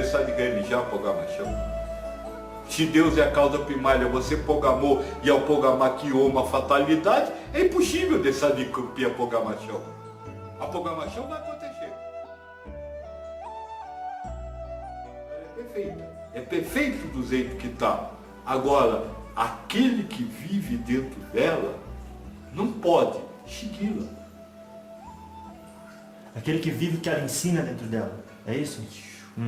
começar de religião a programmação. Se Deus é a causa primária, você programou e ao programar criou uma fatalidade, é impossível deixar de cumprir a programação. A programação vai acontecer. É perfeita. É perfeito do jeito que está. Agora, aquele que vive dentro dela não pode segui-la. Aquele que vive o que ela ensina dentro dela. É isso?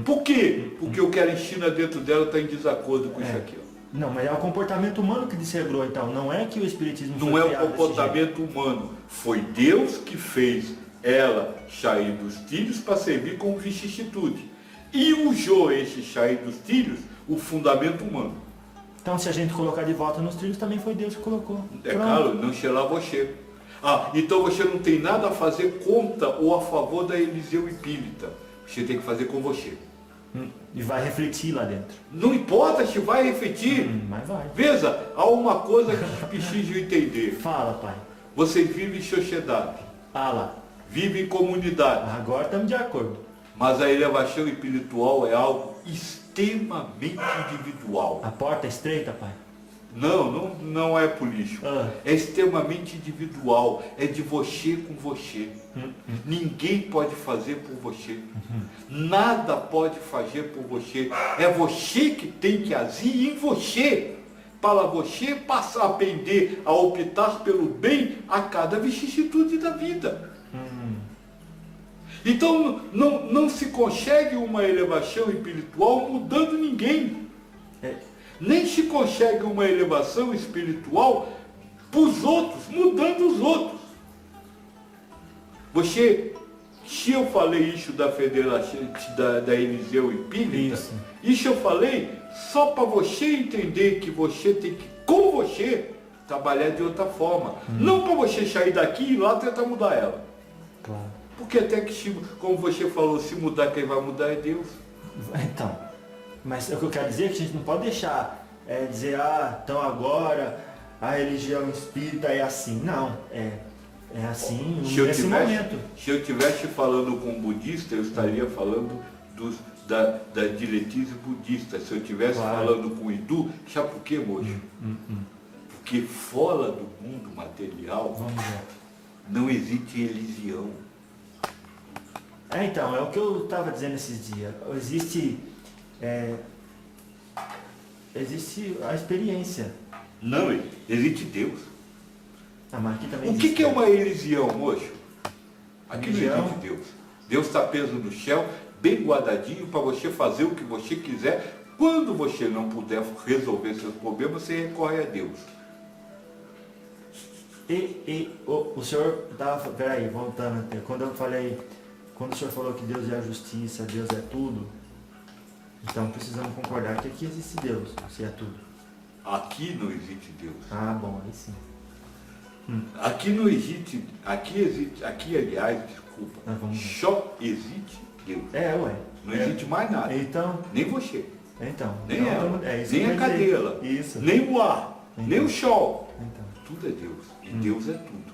Por quê? Porque o que ela ensina dentro dela está em desacordo com isso aqui. Não, mas é o comportamento humano que desregrou, então. Não é que o Espiritismo não é o comportamento humano. Foi Deus que fez ela sair dos trilhos para servir como vicissitude. E usou esse sair dos trilhos o fundamento humano. Então, se a gente colocar de volta nos trilhos, também foi Deus que colocou. É claro, não será você. Então você não tem nada a fazer contra ou a favor da Eliseu Hipólita. Você tem que fazer com você. E vai refletir lá dentro. Não importa se vai refletir. Mas vai. Veja, há uma coisa que preciso entender. Fala, pai. Vocês vivem em sociedade. Lá. Vivem em comunidade. Agora estamos de acordo. Mas a elevação espiritual é algo extremamente individual. A porta é estreita, pai? Não é político. É extremamente individual. É de você com você. Ninguém pode fazer por você. Nada pode fazer por você. É você que tem que agir em você. Para você passar a aprender a optar pelo bem a cada vicissitude da vida. Então não se consegue uma elevação espiritual mudando ninguém. Nem se consegue uma elevação espiritual para os outros, mudando os outros. Se eu falei isso da federação da Eliseu Hipólita, isso eu falei só para você entender que você tem que, com você, trabalhar de outra forma. Não para você sair daqui e ir lá tentar mudar ela. Claro. Porque até que, como você falou, se mudar, quem vai mudar é Deus. Então, mas o que eu quero dizer é que a gente não pode deixar dizer, então agora a religião espírita é assim. Não, é assim nesse momento. Se eu estivesse falando com um budista, eu estaria falando da diretriz budista. Se eu estivesse falando com o hindu, sabe por quê, moço? Porque fora do mundo material não existe religião. Então, é o que eu estava dizendo esses dias. Existe a experiência. Não, existe Deus. Mas aqui também o que é uma religião, moço? Aqui não existe Deus. Deus está preso no céu, bem guardadinho, para você fazer o que você quiser. Quando você não puder resolver seus problemas, você recorre a Deus. O senhor estava... Peraí, voltando até. Quando o senhor falou que Deus é a justiça, Deus é tudo, então precisamos concordar que aqui existe Deus, se é tudo. Aqui não existe Deus. Bom, aí sim. Aqui não existe, aqui aliás, desculpa, só existe Deus. Não existe mais nada. Então, nem você. Nem ela, isso nem a cadeira, nem o ar, nem o sol. Tudo é Deus. E Deus é tudo.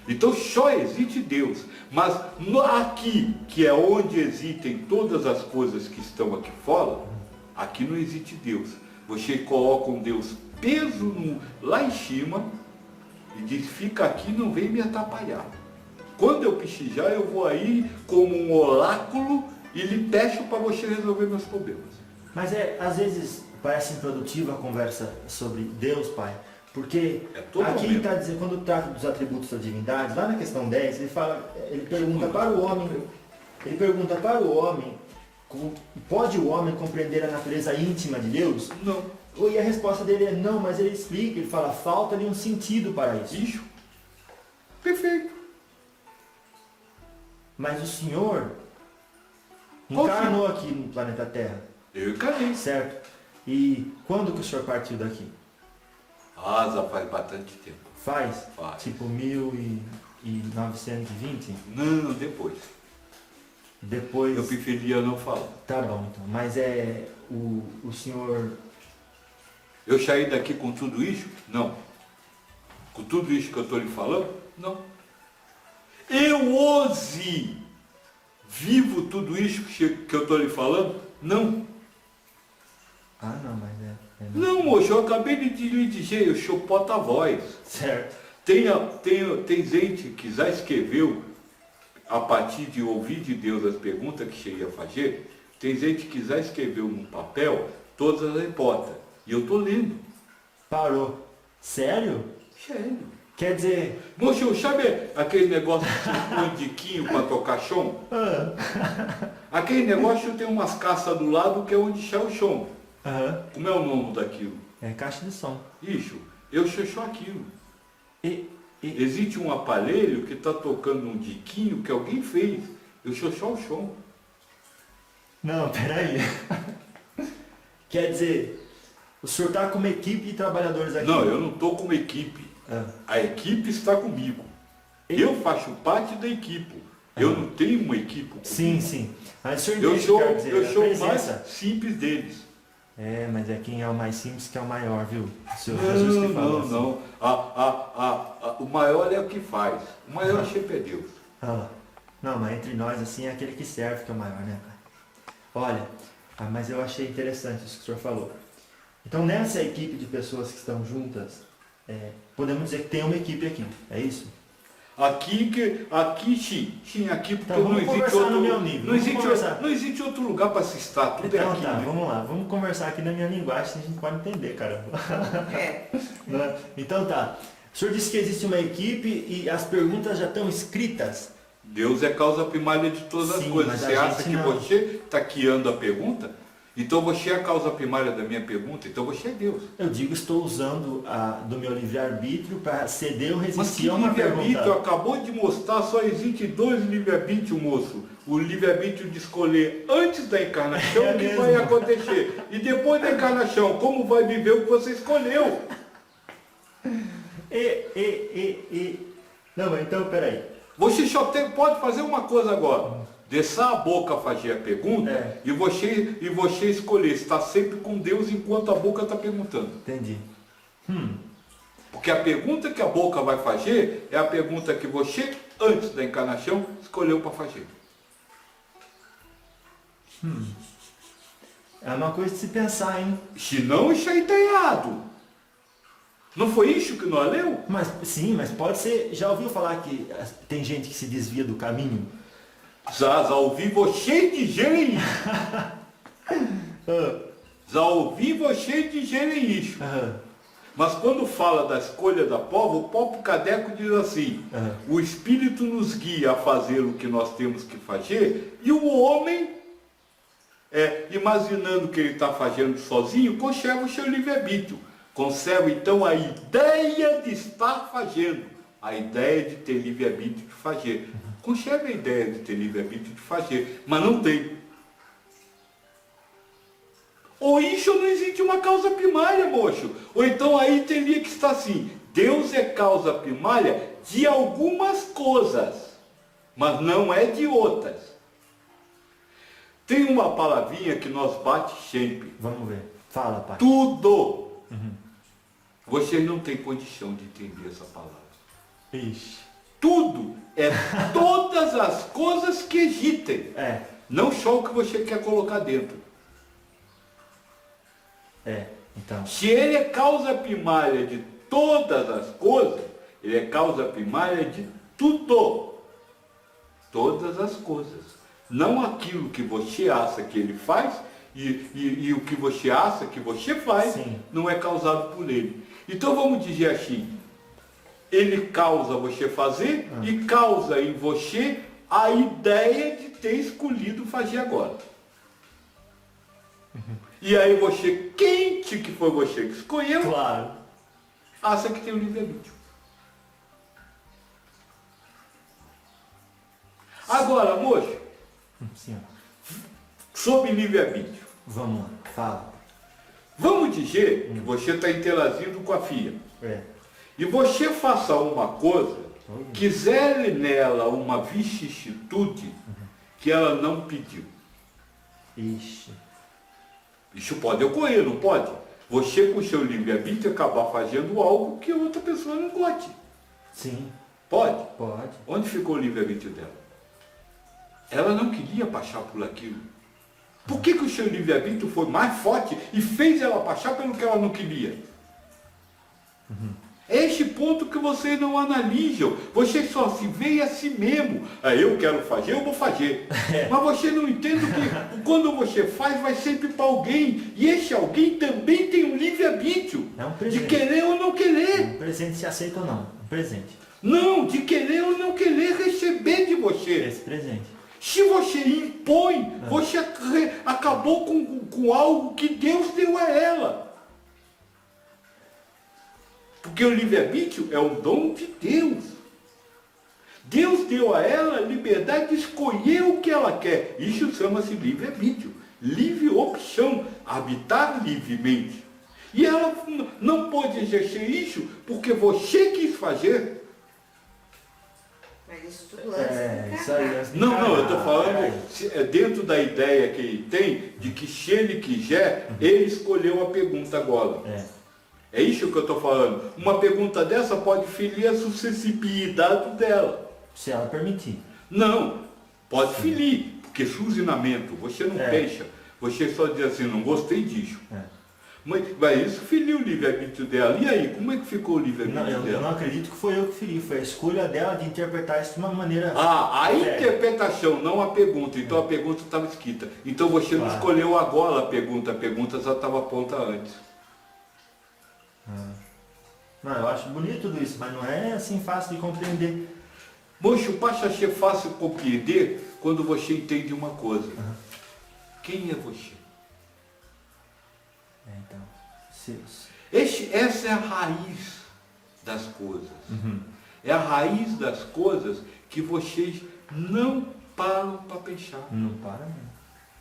Então só existe Deus. Mas aqui, que é onde existem todas as coisas que estão aqui fora, aqui não existe Deus. Você coloca um Deus peso lá em cima e diz, fica aqui, não vem me atrapalhar. Quando eu precisar, eu vou aí como um oráculo e lhe peço para você resolver meus problemas. Mas às vezes parece improdutiva a conversa sobre Deus, pai. Porque aqui está dizendo, quando trata dos atributos da divindade, lá na questão 10, ele pergunta para o homem, pode o homem compreender a natureza íntima de Deus? Não. E a resposta dele é não, mas ele explica, ele fala, falta-lhe um sentido para isso. Isso. Perfeito. Mas o Senhor encarnou aqui no planeta Terra. Eu encarnei. Certo. E quando que o Senhor partiu daqui? Já faz bastante tempo. Faz? Tipo 1920? Não, depois. Depois... Eu preferia não falar. Tá bom, então. Mas o senhor... Eu saí daqui com tudo isso? Não. Com tudo isso que eu estou lhe falando? Não. Eu ouse vivo tudo isso que eu estou lhe falando? Não. Ah, não, mas Não, moço, eu acabei de lhe dizer, eu sou porta-voz. Certo. Tem gente que já escreveu, a partir de ouvir de Deus as perguntas que você ia fazer, tem gente que já escreveu num papel todas as respostas. E eu estou lendo. Parou. Sério? Sério. Quer dizer... Moço, sabe aquele negócio que você põe diquinho para tocar chão? Aquele negócio tem umas caças do lado que é onde está o chão. Como é o nome daquilo? É caixa de som. Isso, eu sei só aquilo. E... Existe um aparelho que está tocando um diquinho que alguém fez. Eu sou só o som. Não, peraí. Quer dizer, o senhor está com uma equipe de trabalhadores aqui? Não, eu não estou com uma equipe. A equipe está comigo. Eu faço parte da equipe. Eu não tenho uma equipe comigo. Sim, sim. Mas o senhor Eu entende o que quer sou, dizer, eu a sou o presença. mais simples deles. É, mas é quem é o mais simples que é o maior, viu? O senhor Jesus que fala Não, assim. não. O maior é o que faz. O maior sempre é Deus. Não, mas entre nós, assim, é aquele que serve que é o maior, né, pai? Olha, mas eu achei interessante isso que o senhor falou. Então, nessa equipe de pessoas que estão juntas, podemos dizer que tem uma equipe aqui, é isso? Aqui sim, aqui porque Então, não vamos existe conversar outro, no meu nível, não vamos existe, conversar. não existe outro lugar para se estar, tudo é Então aqui. tá, Né? vamos lá, vamos conversar aqui na minha linguagem, a gente pode entender, caramba. Né? Então tá, o senhor disse que existe uma equipe e as perguntas já estão escritas. Deus é causa primária de todas as Sim, coisas. mas Você a acha gente que não. você está criando a pergunta? Então você é a causa primária da minha pergunta, então você é Deus. Eu digo, estou usando do meu livre-arbítrio para ceder ou Mas que resistir a uma livre-arbítrio? pergunta. Acabou de mostrar, só existe dois livre-arbítrios, moço. O livre-arbítrio de escolher antes da encarnação É o que mesmo. vai acontecer. E depois da encarnação, como vai viver o que você escolheu. Não, mas então, peraí. Você só pode fazer uma coisa agora. Descer a boca a fazer a pergunta e você escolher estar sempre com Deus enquanto a boca está perguntando. Entendi. Porque a pergunta que a boca vai fazer é a pergunta que você, antes da encarnação, escolheu para fazer. É uma coisa de se pensar, hein? Se não, isso aí está errado. Não foi isso que nós leu? Mas, sim, mas pode ser... Já ouviu falar que tem gente que se desvia do caminho? Já ouvi você dizerem isso. Já ouvi você dizerem isso. Mas quando fala da escolha da prova, o próprio Kardec diz assim, o Espírito nos guia a fazer o que nós temos que fazer, e o homem, imaginando que ele está fazendo sozinho, conserva o seu livre-arbítrio. Conserva então a ideia de estar fazendo, a ideia de ter livre-arbítrio de fazer. Conserva a ideia de ter livre-arbítrio de fazer, mas não tem. Ou isso não existe uma causa primária, moço. Ou então aí teria que estar assim, Deus é causa primária de algumas coisas, mas não é de outras. Tem uma palavrinha que nós bate sempre. Vamos ver. Fala, pai. Tudo. Vocês não têm condição de entender essa palavra. Ixi. Tudo é todas as coisas que existem. Não só o que você quer colocar dentro. Então. Se ele é causa primária de todas as coisas, ele é causa primária de tudo. Todas as coisas. Não aquilo que você acha que ele faz e o que você acha que você faz, Sim. não é causado por ele. Então vamos dizer assim, ele causa você fazer e causa em você a ideia de ter escolhido fazer agora. E aí você, quente que foi você que escolheu, Claro. acha que tem o livre-arbítrio. Agora, moço, Sim. sobre livre-arbítrio. Vamos lá. Fala. Vamos dizer que você está interagindo com a filha. E você faça uma coisa, quiser nela uma vicissitude que ela não pediu. Ixi. Isso pode ocorrer, não pode? Você, com o seu livre-arbítrio, acabar fazendo algo que outra pessoa não goste. Sim. Pode? Pode. Onde ficou o livre-arbítrio dela? Ela não queria passar por aquilo. Por que o seu livre-arbítrio foi mais forte e fez ela passar pelo que ela não queria? É este ponto que vocês não analisam. Vocês só se veem a si mesmo. Eu quero fazer, eu vou fazer. Mas você não entende que quando você faz, vai sempre para alguém. E esse alguém também tem um livre-arbítrio. É um presente. De querer ou não querer. Um presente se aceita ou não. Um presente. Não, de querer ou não querer receber de você. Esse presente. Se você impõe, você acabou com algo que Deus deu a ela. Porque o livre-arbítrio é um dom de Deus. Deus deu a ela a liberdade de escolher o que ela quer. Isso chama-se livre-arbítrio. Livre opção, habitar livremente. E ela não pode exercer isso porque você quis fazer. Mas isso tudo antes Isso aí, antes de Não, eu encarnar. estou falando dentro da ideia que ele tem de que se ele quiser, ele escolheu a pergunta agora. É isso que eu estou falando. Uma pergunta dessa pode ferir a suscessibilidade dela. Se ela permitir. Não, pode ferir, porque suzinamento, você não pensa. Você só diz assim, não gostei disso. Mas isso feriu o livre-arbítrio dela. E aí, como é que ficou o livre-arbítrio Eu não dela? acredito que foi eu que feri. Foi a escolha dela de interpretar isso de uma maneira... A interpretação, não a pergunta. Então a pergunta estava escrita. Então você não escolheu agora a pergunta já estava pronta antes. Não, eu acho bonito tudo isso, mas não é assim fácil de compreender. Moço, passa a ser fácil compreender quando você entende uma coisa. Quem é você? Então, Essa é a raiz das coisas. É a raiz das coisas que vocês não param para pensar. não para mesmo.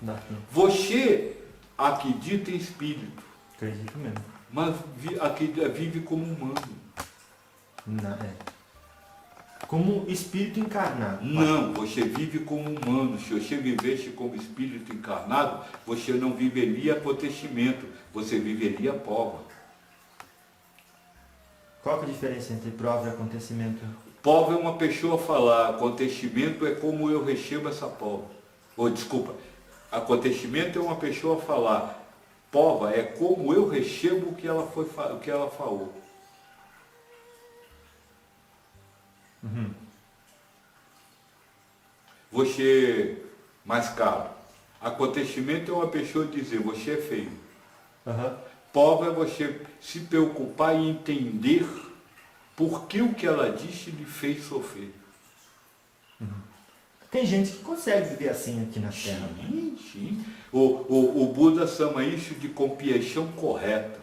Não dá tempo. Você acredita em espírito, Acredito mesmo. mas vive como humano. Não, como espírito encarnado. Não, você vive como humano. Se você vivesse como espírito encarnado, você não viveria acontecimento, você viveria prova. Qual que é a diferença entre prova e acontecimento? Prova é uma pessoa falar, acontecimento é como eu recebo essa prova. Desculpa, acontecimento é uma pessoa falar, prova é como eu recebo o que ela falou. Você, mais caro. Acontecimento é uma pessoa dizer, você é feio. Prova é você se preocupar e entender por que o que ela disse lhe fez sofrer. Tem gente que consegue viver assim aqui na Terra. Sim. O Buda chama isso de compreensão correta.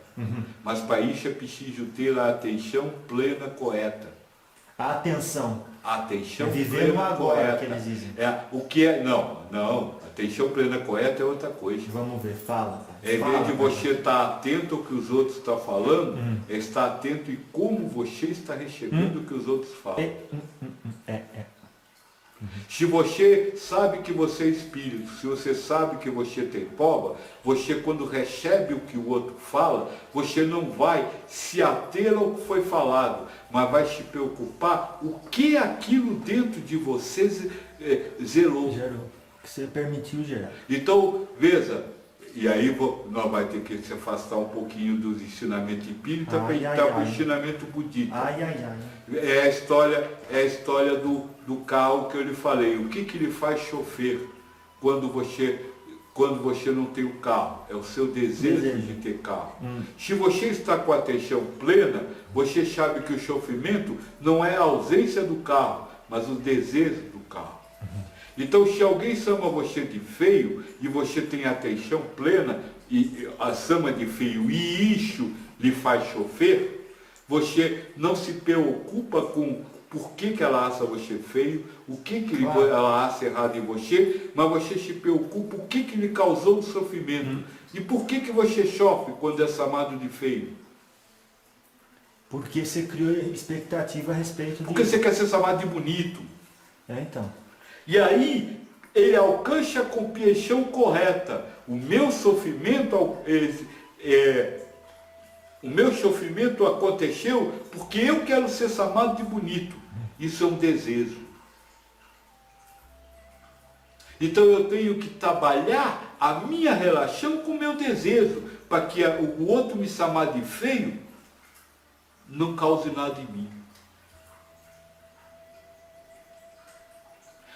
Mas para isso é preciso ter a atenção plena correta. A atenção. Atenção Viver plena no agora, correta. que eles dizem. O que é? Não. Atenção plena correta é outra coisa. Vamos ver, fala. Em vez de você estar atento ao que os outros estão falando, é estar atento em como você está recebendo o que os outros falam. Se você sabe que você é espírito, se você sabe que você tem prova, você quando recebe o que o outro fala, você não vai se ater ao que foi falado, mas vai se preocupar o que aquilo dentro de você zerou. Gerou. Que você permitiu gerar. Então, veja, e aí nós vamos ter que se afastar um pouquinho dos ensinamentos espíritas para entrar para o ensinamento budista. É a história do carro que eu lhe falei. O que lhe faz chofer quando você não tem o carro? É o seu desejo de ter carro. Se você está com a atenção plena, você sabe que o sofrimento não é a ausência do carro, mas o desejo do carro. Então, se alguém chama você de feio e você tem atenção plena e a chama de feio e isso lhe faz chofer, você não se preocupa com por que ela acha você feio, o que ela acha errado em você, mas você se preocupa o que lhe causou o sofrimento. E por que você sofre quando é chamado de feio? Porque você criou expectativa a respeito Porque você quer ser chamado de bonito. Então. E aí, ele alcança a compreensão correta. O meu sofrimento aconteceu porque eu quero ser chamado de bonito. Isso é um desejo. Então eu tenho que trabalhar a minha relação com o meu desejo, para que o outro me chamar de feio não cause nada em mim.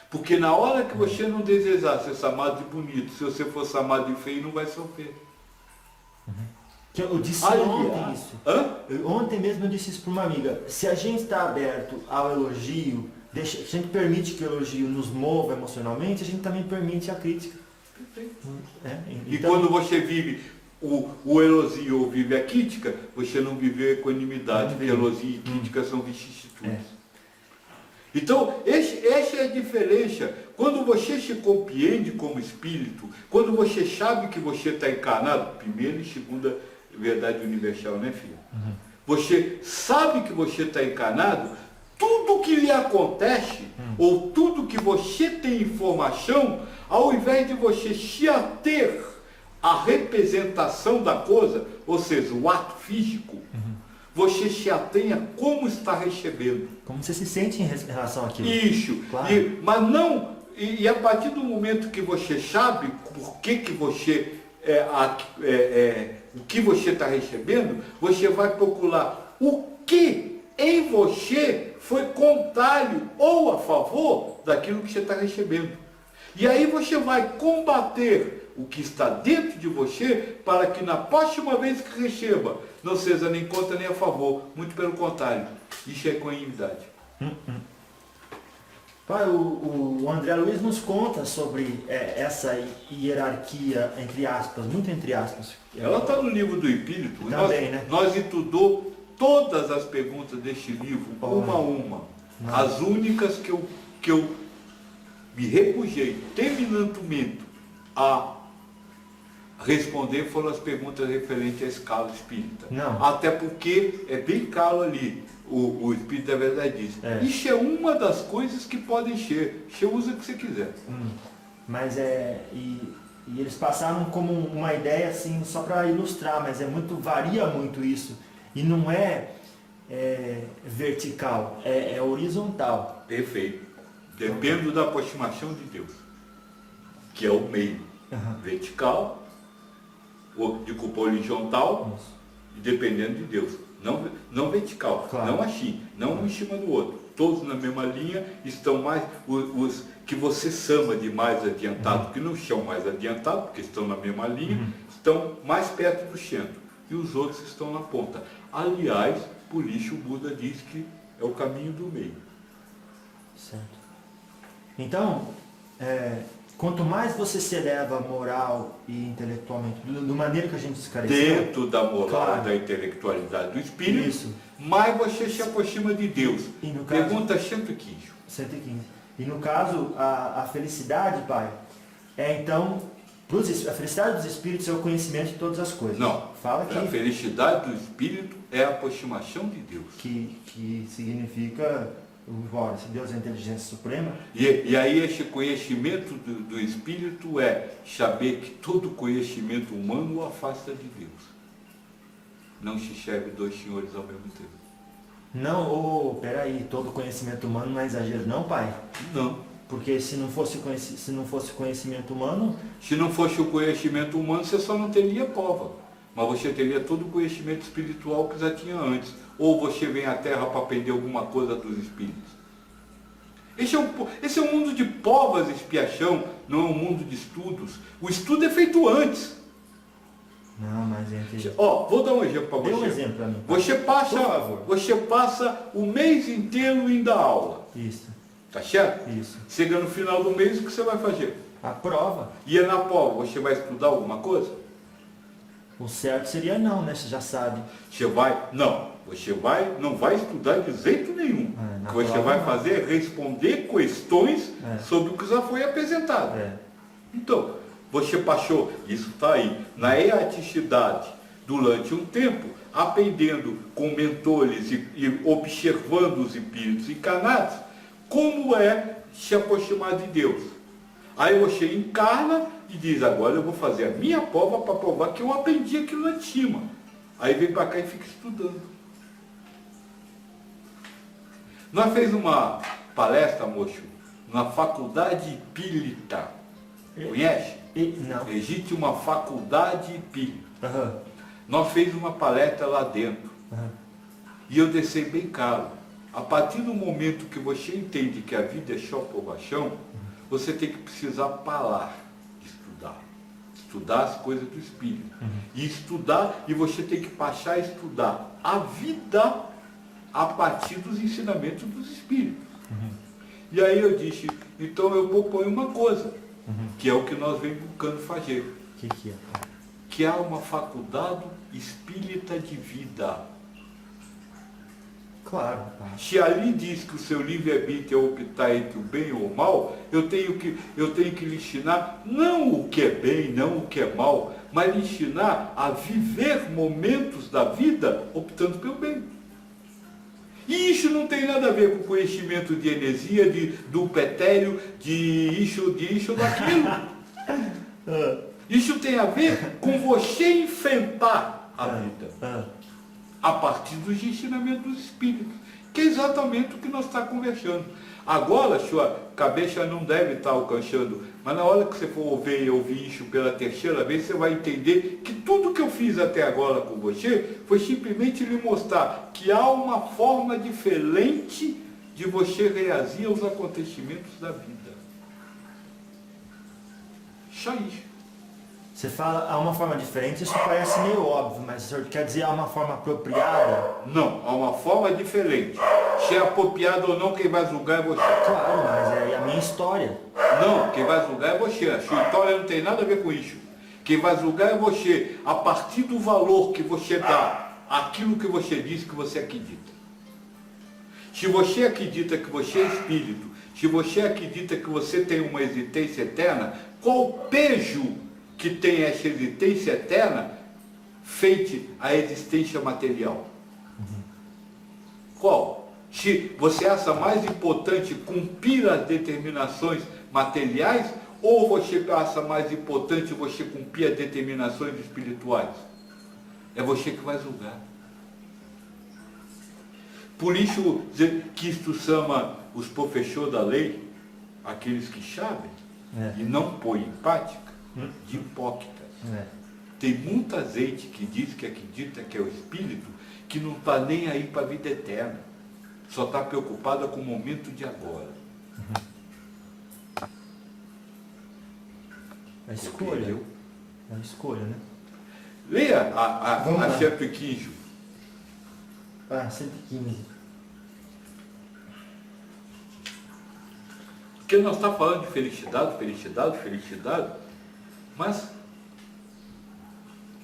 Porque na hora que você não desejar ser chamado de bonito, se você for chamado de feio, não vai sofrer. Que eu disse Aliás, ontem isso. Ontem mesmo eu disse isso para uma amiga. Se a gente está aberto ao elogio, a gente permite que o elogio nos mova emocionalmente, a gente também permite a crítica. Perfeito. Então, E quando você vive o elogio ou vive a crítica, você não vive a equanimidade, porque elogio e crítica são vicissitudes. Então, essa é a diferença. Quando você se compreende como espírito, quando você sabe que você está encarnado, primeira e segunda verdade universal, né, filho? Você sabe que você está encarnado, tudo que lhe acontece, ou tudo que você tem informação, ao invés de você se ater à representação da coisa, ou seja, o ato físico, você se atenha como está recebendo. como você se sente em relação àquilo. Isso. Claro. Mas não, e a partir do momento que você sabe por que você o que você está recebendo, você vai procurar o que em você foi contrário ou a favor daquilo que você está recebendo. E aí você vai combater o que está dentro de você para que na próxima vez que receba, não seja nem contra nem a favor. Muito pelo contrário. Isso é equanimidade. Pai, o André Luiz nos conta sobre essa hierarquia, entre aspas, muito entre aspas. Ela está no livro do Espírito. Também, né? Nós estudou todas as perguntas deste livro, uma a uma. As únicas que eu me recusei terminantemente a responder foram as perguntas referentes à escala espírita. Não. Até porque é bem claro ali, o Espírito da Verdade diz. Isso é uma das coisas que podem ser. Você usa o que você quiser. Mas e eles passaram como uma ideia assim, só para ilustrar, mas varia muito isso. E não é vertical, é horizontal. Perfeito. Depende da aproximação de Deus, que é o meio. Vertical, ou de culpa horizontal, e dependendo de Deus. Não vertical, claro. Não assim, não um em cima do outro. Todos na mesma linha, estão mais, os que você chama de mais adiantados, que não são mais adiantados, porque estão na mesma linha, estão mais perto do centro. E os outros estão na ponta. Aliás, por isso o Buda diz que é o caminho do meio. Certo. Então, quanto mais você se eleva moral e intelectualmente, da maneira que a gente esclareceu... Dentro da moral, claro. da intelectualidade do espírito, Isso. mais você se aproxima de Deus. E no caso, Pergunta 115. 115. E no caso, a felicidade, pai, então... A felicidade dos espíritos é o conhecimento de todas as coisas. Não. Fala que... A felicidade do espírito é a aproximação de Deus. Que significa... Se Deus é a inteligência suprema. E aí esse conhecimento do Espírito é saber que todo conhecimento humano o afasta de Deus. Não se serve dois senhores ao mesmo tempo. Não, peraí, todo conhecimento humano não é exagero não, pai? Não. Porque se não fosse conhecimento humano... Se não fosse o conhecimento humano, você só não teria prova. Mas você teria todo o conhecimento espiritual que já tinha antes. Ou você vem à Terra para aprender alguma coisa dos espíritos. Esse é um mundo de provas e expiação, não é um mundo de estudos. O estudo é feito antes. Não, mas entre... Vou dar um exemplo para você. Dê um exemplo para mim. Você passa o mês inteiro indo à aula. Isso. Tá certo? Isso. Chega no final do mês, o que você vai fazer? A prova. E na prova, você vai estudar alguma coisa? O certo seria não, né? Você já sabe. Você não vai estudar de jeito nenhum. O que você vai fazer é responder questões sobre o que já foi apresentado. Então, você passou, isso está aí, na erraticidade durante um tempo, aprendendo com mentores e observando os espíritos encarnados, como é se aproximar de Deus. Aí você encarna e diz, agora eu vou fazer a minha prova para provar que eu aprendi aquilo lá de cima. Aí vem para cá e fica estudando. Nós fez uma palestra, moço, na faculdade espírita Conhece? Não. Existe uma faculdade pi. Aham. Nós fez uma palestra lá dentro. Aham. E eu desci bem caro. A partir do momento que você entende que a vida é só por paixão, você tem que precisar parar de estudar. Estudar as coisas do Espírito. E estudar, e você tem que passar a estudar a vida a partir dos ensinamentos dos Espíritos. E aí eu disse, então eu proponho uma coisa, que é o que nós vem buscando fazer. O que é? Que há uma faculdade espírita de vida. Claro. Se ali diz que o seu livre-arbítrio é optar entre o bem ou o mal, eu tenho que lhe ensinar não o que é bem, não o que é mal, mas lhe ensinar a viver momentos da vida optando pelo bem. E isso não tem nada a ver com conhecimento de energia, do petélio, de isso ou daquilo. Isso tem a ver com você enfrentar a vida a partir dos ensinamentos dos Espíritos, que é exatamente o que nós estamos conversando. Agora, sua cabeça não deve estar alcançando, mas na hora que você for ouvir isso pela terceira vez, você vai entender que tudo que eu fiz até agora com você foi simplesmente lhe mostrar que há uma forma diferente de você reagir aos acontecimentos da vida. Só isso. Você fala, há uma forma diferente, isso parece meio óbvio, mas o senhor quer dizer há uma forma apropriada? Não, há uma forma diferente. Se é apropriado ou não, quem vai julgar é você. Claro, mas é a minha história. Não, quem vai julgar é você. A sua história não tem nada a ver com isso. Quem vai julgar é você, a partir do valor que você dá àquilo que você diz que você acredita. Se você acredita que você é espírito, se você acredita que você tem uma existência eterna, qual o peso que tem essa existência eterna feita a existência material? Qual? Se você acha mais importante cumprir as determinações materiais ou você acha mais importante você cumprir as determinações espirituais? É você que vai julgar. Por isso que isto chama os professores da lei, aqueles que sabem e não põem em prática, de hipócritas. Tem muita gente que diz que acredita que é o Espírito, que não está nem aí para a vida eterna. Só está preocupada com o momento de agora. É escolha. Entendeu? É uma escolha, né? Leia Vamos lá. a 115. 115. Porque nós estamos falando de felicidade, mas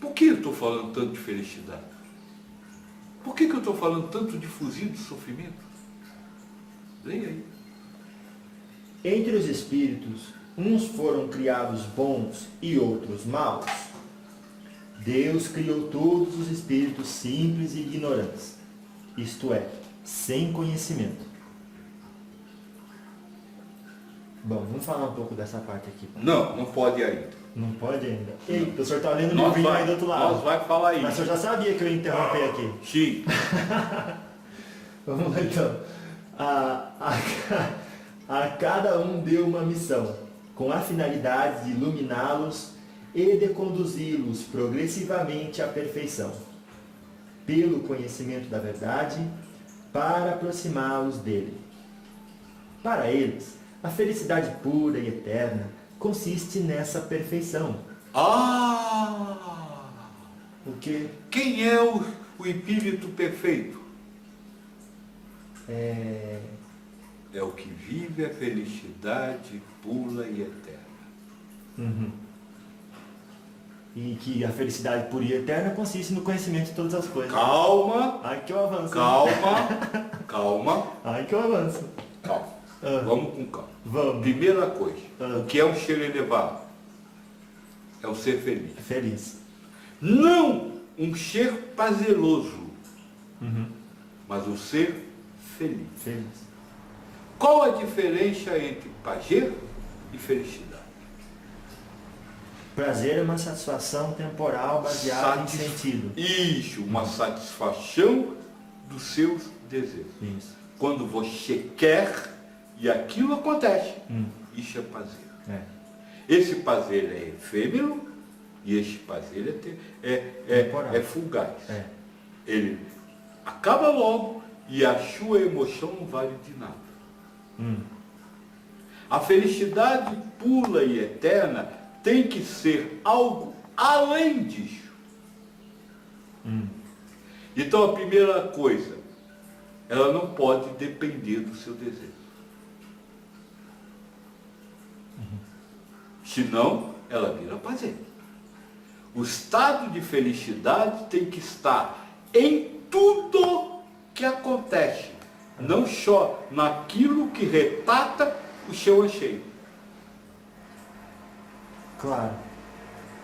por que eu estou falando tanto de felicidade? Por que eu estou falando tanto de fugir do sofrimento? Leia aí. Entre os espíritos, uns foram criados bons e outros maus. Deus criou todos os espíritos simples e ignorantes, isto é, sem conhecimento. Bom, vamos falar um pouco dessa parte aqui. Não pode ainda. Não pode ainda? Eita, o senhor está lendo o Nós livrinho aí do outro lado. vai falar aí. Mas o senhor já sabia que eu ia interromper aqui. Sim. Vamos lá então. A cada um deu uma missão, com a finalidade de iluminá-los e de conduzi-los progressivamente à perfeição, pelo conhecimento da verdade, para aproximá-los dele. Para eles, a felicidade pura e eterna consiste nessa perfeição. O quê? Quem é o espírito perfeito? É o que vive a felicidade pura e eterna. E que a felicidade pura e eterna consiste no conhecimento de todas as coisas. Calma. Ai que eu avanço. Calma. Ai que eu avanço. Calma. Vamos com calma. Vamos. Primeira coisa, o que é um ser elevado? É o ser feliz. Feliz. Não um ser prazeroso, mas o ser feliz. Feliz. Qual a diferença entre prazer e felicidade? Prazer é uma satisfação temporal baseada em sentido. Isso, uma satisfação dos seus desejos. Isso. Quando você quer e aquilo acontece, isso é prazer. Esse prazer é efêmero e este prazer é fugaz. É. Ele acaba logo e a sua emoção não vale de nada. A felicidade pura e eterna tem que ser algo além disso. Então a primeira coisa, ela não pode depender do seu desejo. Senão, ela vira prazer. O estado de felicidade tem que estar em tudo que acontece, não só naquilo que retrata o seu anseio. Claro.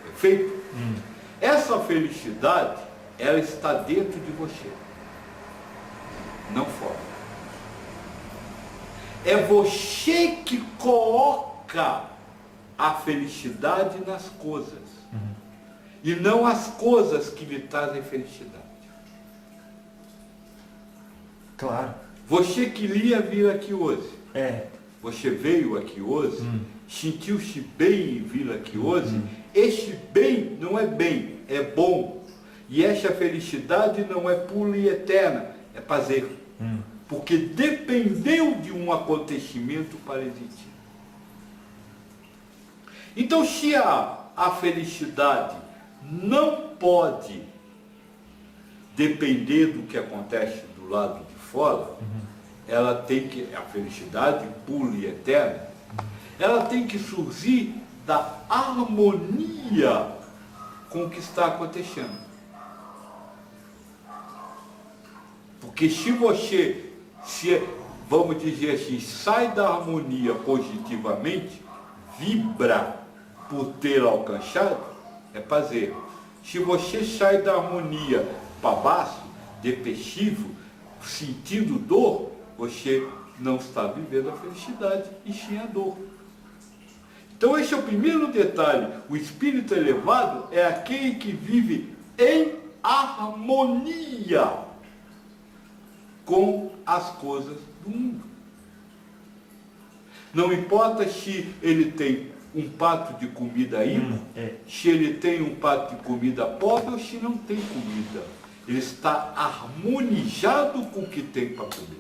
Perfeito? Essa felicidade, ela está dentro de você, não fora. É você que coloca a felicidade nas coisas, e não as coisas que lhe trazem felicidade. Claro. Você queria vir aqui hoje. É. Você veio aqui hoje, sentiu-se bem em vir aqui hoje. Este bem não é bem, é bom. E esta felicidade não é pura e eterna, é prazer. Porque dependeu de um acontecimento para existir. Então, se a felicidade não pode depender do que acontece do lado de fora, ela tem que, a felicidade pura e eterna, ela tem que surgir da harmonia com o que está acontecendo. Porque se você, vamos dizer assim, sai da harmonia positivamente, vibra por ter alcançado, é prazer. Se você sai da harmonia para baixo, depressivo, sentindo dor, você não está vivendo a felicidade e sim a dor. Então esse é o primeiro detalhe. O espírito elevado é aquele que vive em harmonia com as coisas do mundo. Não importa se ele tem um prato de comida rico, se ele tem um prato de comida pobre ou se não tem comida. Ele está harmonizado com o que tem para comer.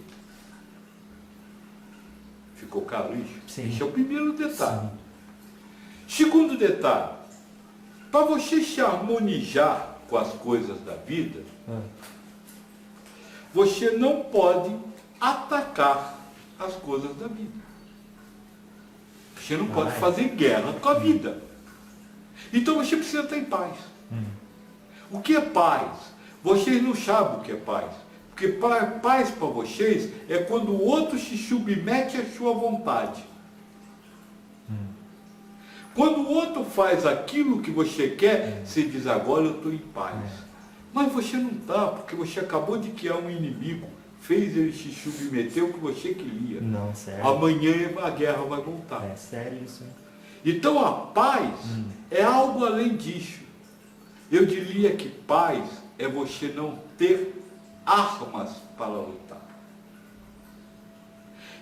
Ficou claro isso? Sim. Esse é o primeiro detalhe. Segundo detalhe, para você se harmonizar com as coisas da vida, você não pode atacar as coisas da vida. Você não pode fazer guerra com a vida. Então você precisa estar em paz. O que é paz? Vocês não sabem o que é paz. Porque paz para vocês é quando o outro se submete à sua vontade. Quando o outro faz aquilo que você quer, você diz, agora eu estou em paz. Mas você não está, porque você acabou de criar um inimigo, fez ele se submeter ao que você queria. Não, sério. Amanhã a guerra vai voltar. É sério isso. Então a paz é algo além disso. Eu diria que paz é você não ter armas para lutar.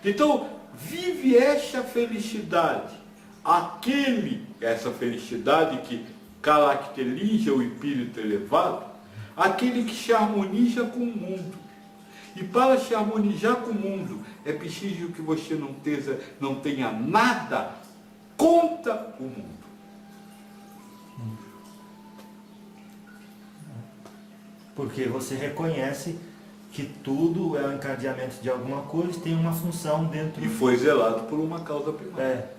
Então, vive essa felicidade. Essa felicidade que caracteriza o espírito elevado, aquele que se harmoniza com o mundo. E para se harmonizar com o mundo, é preciso que você não tenha nada contra o mundo. Porque você reconhece que tudo é um encadeamento de alguma coisa, tem uma função dentro. E foi zelado por uma causa primária.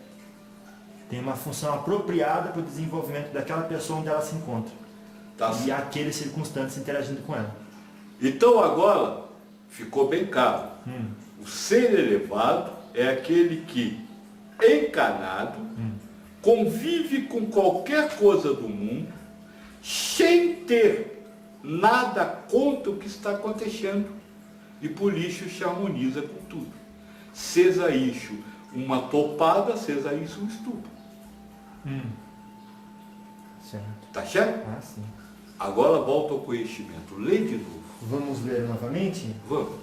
Tem uma função apropriada para o desenvolvimento daquela pessoa onde ela se encontra. Tá E certo. aqueles circunstantes interagindo com ela. Então agora ficou bem claro. O ser elevado é aquele que, encarnado, convive com qualquer coisa do mundo, sem ter nada contra o que está acontecendo. E por isso se harmoniza com tudo. Seja isso uma topada, seja isso um estupro. Certo. Tá certo? Ah, sim. Agora volta ao conhecimento. Lê de novo. Vamos ler novamente? Vamos.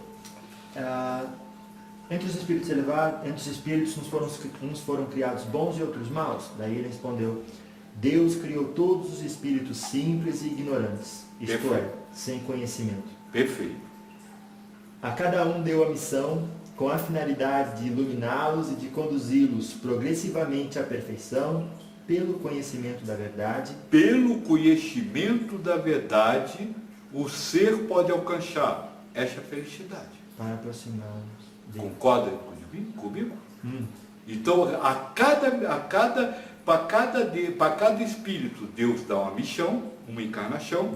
Entre os espíritos elevados, entre os espíritos, uns foram criados bons e outros maus. Daí ele respondeu: Deus criou todos os espíritos simples e ignorantes, isto é, sem conhecimento. Perfeito. A cada um deu a missão com a finalidade de iluminá-los e de conduzi-los progressivamente à perfeição, pelo conhecimento da verdade. Pelo conhecimento da verdade, o ser pode alcançar esta felicidade. Para aproximar-nos. Concorda comigo? Então, para cada espírito, Deus dá uma missão, uma encarnação,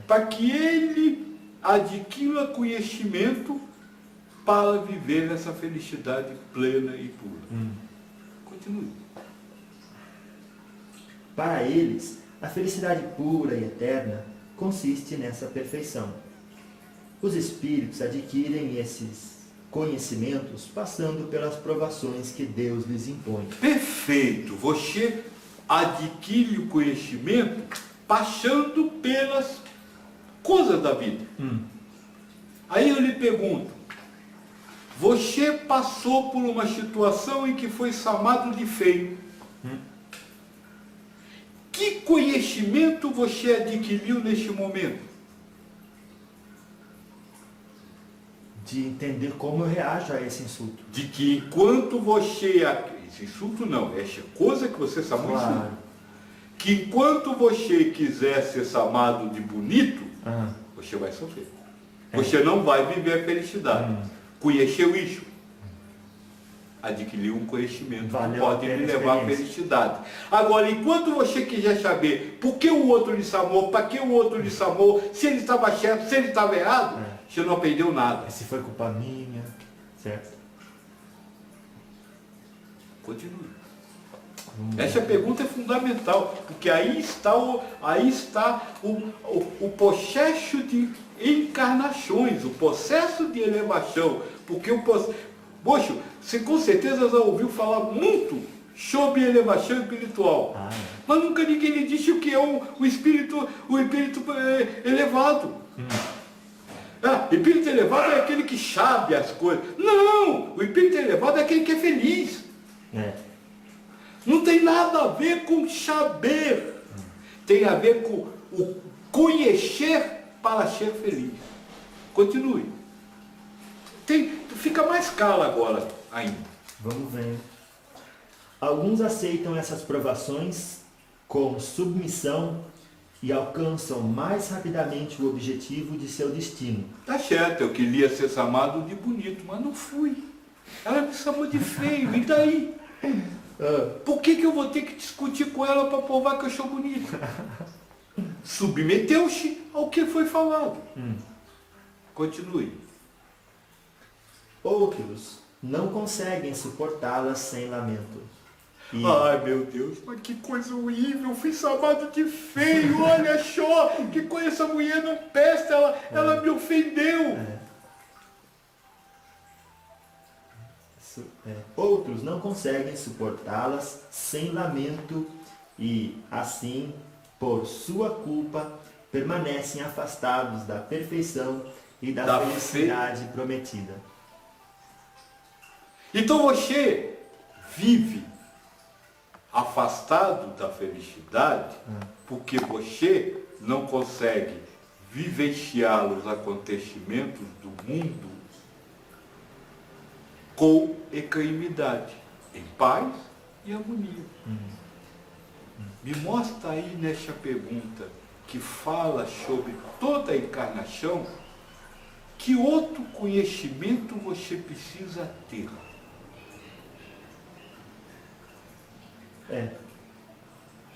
para que ele adquira conhecimento para viver essa felicidade plena e pura. Continue. Para eles, a felicidade pura e eterna consiste nessa perfeição. Os espíritos adquirem esses conhecimentos passando pelas provações que Deus lhes impõe. Perfeito! Você adquire o conhecimento passando pelas coisas da vida. Aí eu lhe pergunto, você passou por uma situação em que foi chamado de feio. Que conhecimento você adquiriu neste momento? De entender como eu reajo a esse insulto. De que enquanto você... Esse insulto não, essa coisa que você chamou de insulto. Que enquanto você quiser ser chamado de bonito, você vai sofrer. Você não vai viver a felicidade. Conheceu isso? Adquiriu um conhecimento que pode lhe levar à felicidade. Agora, enquanto você quiser saber por que o outro lhe chamou, para que o outro lhe chamou, se ele estava certo, se ele estava errado, você não aprendeu nada. Se foi culpa minha, certo? Continue. Essa pergunta é fundamental, porque aí está o processo de encarnações, o processo de elevação, porque Poxa, você com certeza já ouviu falar muito sobre elevação espiritual. Mas nunca ninguém lhe disse o que é o espírito elevado. Espírito elevado é aquele que sabe as coisas. Não! O espírito elevado é aquele que é feliz. Não tem nada a ver com saber. Tem a ver com o conhecer para ser feliz. Continue. Fica mais claro agora ainda. Vamos ver. Alguns aceitam essas provações com submissão e alcançam mais rapidamente o objetivo de seu destino. Tá certo, eu queria ser chamado de bonito, mas não fui. Ela me chamou de feio, e daí? Por que eu vou ter que discutir com ela para provar que eu sou bonito? Submeteu-se ao que foi falado. Continue. Outros não conseguem suportá-las sem lamento. Ai, meu Deus, mas que coisa horrível, eu fui chamado de feio, olha só, que coisa, essa mulher não presta, ela me ofendeu. Outros não conseguem suportá-las sem lamento e, assim, por sua culpa, permanecem afastados da perfeição e da felicidade prometida. Então você vive afastado da felicidade porque você não consegue vivenciar os acontecimentos do mundo com equanimidade, em paz e harmonia. Me mostra aí nessa pergunta que fala sobre toda a encarnação, que outro conhecimento você precisa ter?